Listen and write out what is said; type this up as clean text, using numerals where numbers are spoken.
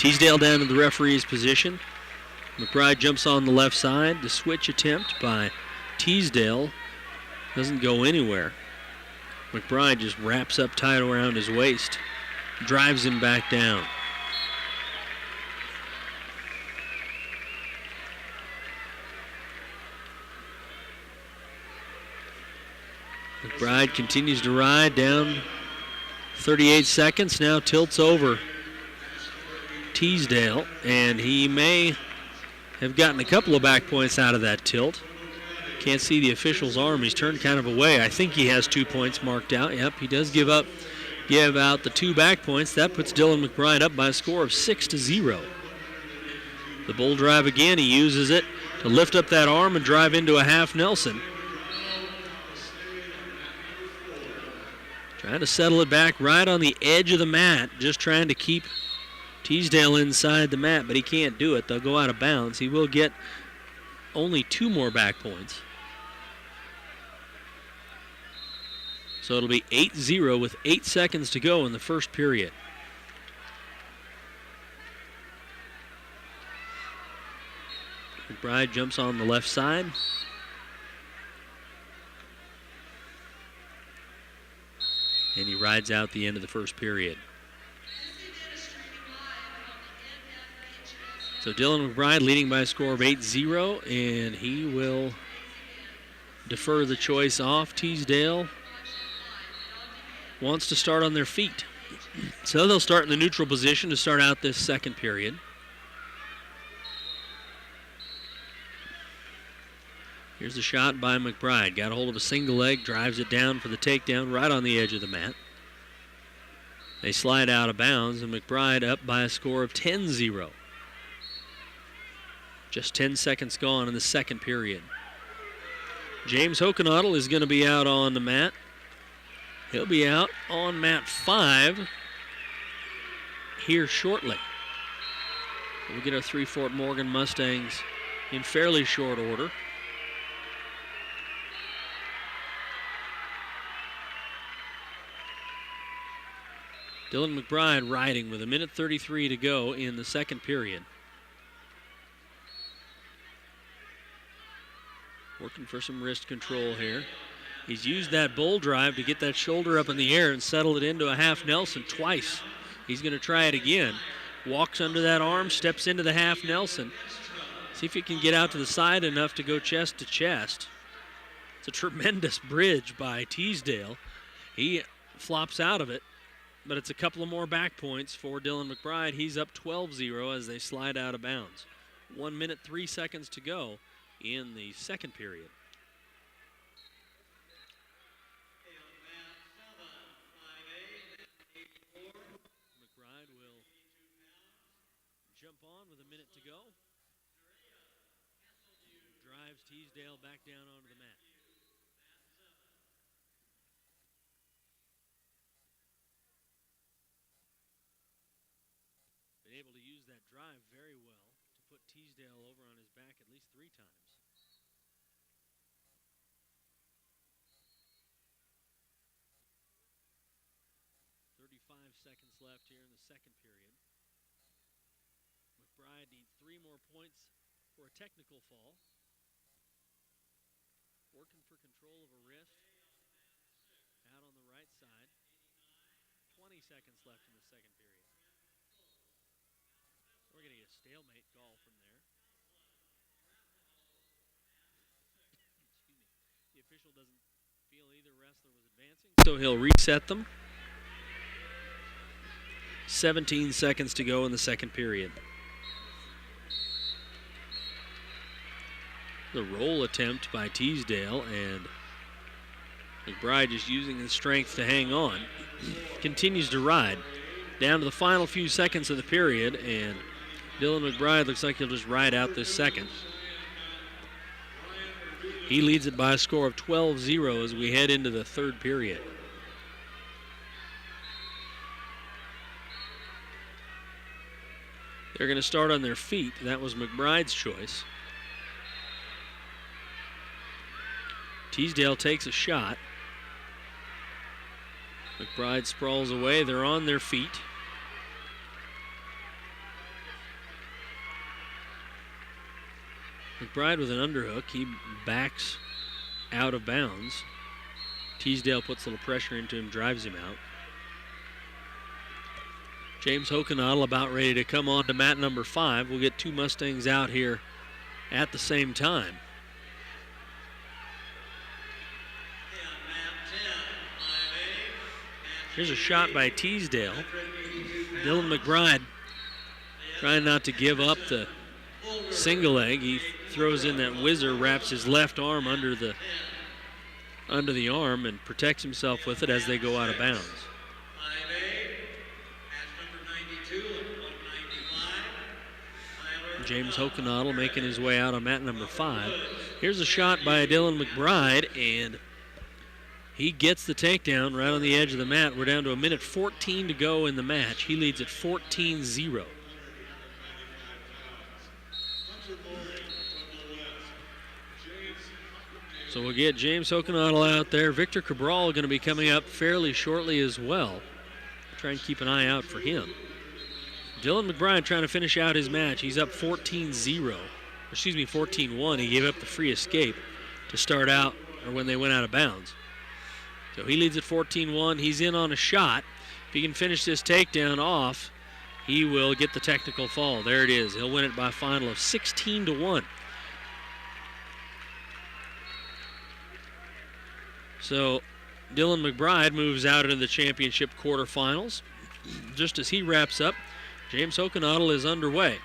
Teasdale down to the referee's position. McBride jumps on the left side. The switch attempt by Teasdale doesn't go anywhere. McBride just wraps up tight around his waist, drives him back down. McBride continues to ride down 38 seconds, now tilts over Teasdale, and he may have gotten a couple of back points out of that tilt. Can't see the official's arm. He's turned kind of away. I think he has 2 points marked out. Yep, he does give out the 2 back points. That puts Dylan McBride up by a score of 6-0. The bull drive again. He uses it to lift up that arm and drive into a half Nelson. Trying to settle it back right on the edge of the mat, just trying to keep Teasdale inside the mat, but he can't do it. They'll go out of bounds. He will get only 2 more back points. So it'll be 8-0 with 8 seconds to go in the first period. McBride jumps on the left side. And he rides out the end of the first period. So Dylan McBride leading by a score of 8-0, and he will defer the choice off. Teasdale wants to start on their feet. So they'll start in the neutral position to start out this second period. Here's the shot by McBride. Got a hold of a single leg, drives it down for the takedown right on the edge of the mat. They slide out of bounds, and McBride up by a score of 10-0. Just 10 seconds gone in the second period. James Hokenottle is going to be out on the mat. He'll be out on mat 5 here shortly. We'll get our 3 Fort Morgan Mustangs in fairly short order. Dylan McBride riding with 1:33 to go in the second period. Working for some wrist control here. He's used that bull drive to get that shoulder up in the air and settle it into a half Nelson twice. He's going to try it again. Walks under that arm, steps into the half Nelson. See if he can get out to the side enough to go chest to chest. It's a tremendous bridge by Teasdale. He flops out of it, but it's a couple of more back points for Dylan McBride. He's up 12-0 as they slide out of bounds. 1 minute, 3 seconds to go in the second period. McBride will jump on with 1 minute to go. Drives Teasdale back down onto the mat. Been able to use that drive very well to put Teasdale over on his back at least 3 times. 35 seconds left here in the second period. McBride needs 3 more points for a technical fall. Working for control of a wrist. Out on the right side. 20 seconds left in the second period. We're going to get a stalemate call from there. Excuse me. The official doesn't feel either wrestler was advancing, so he'll reset them. 17 seconds to go in the second period. The roll attempt by Teasdale, and McBride just using his strength to hang on. Continues to ride. Down to the final few seconds of the period, and Dylan McBride looks like he'll just ride out this second. He leads it by a score of 12-0 as we head into the third period. They're going to start on their feet. That was McBride's choice. Teasdale takes a shot. McBride sprawls away. They're on their feet. McBride with an underhook. He backs out of bounds. Teasdale puts a little pressure into him, drives him out. James Hokenadel about ready to come on to mat number 5. We'll get 2 Mustangs out here at the same time. Here's a shot by Teasdale. Dylan McBride trying not to give up the single leg. He throws in that whizzer, wraps his left arm under the arm and protects himself with it as they go out of bounds. James Hokenadel making his way out on mat number 5. Here's a shot by Dylan McBride, and he gets the takedown right on the edge of the mat. We're down to 1:14 to go in the match. He leads at 14-0. So we'll get James Hokenadel out there. Victor Cabral going to be coming up fairly shortly as well. Try and keep an eye out for him. Dylan McBride trying to finish out his match. He's up 14-1. He gave up the free escape to start out, or when they went out of bounds. So he leads at 14-1. He's in on a shot. If he can finish this takedown off, he will get the technical fall. There it is. He'll win it by a final of 16-1. So Dylan McBride moves out into the championship quarterfinals. Just as he wraps up, James Hokenadel is underway.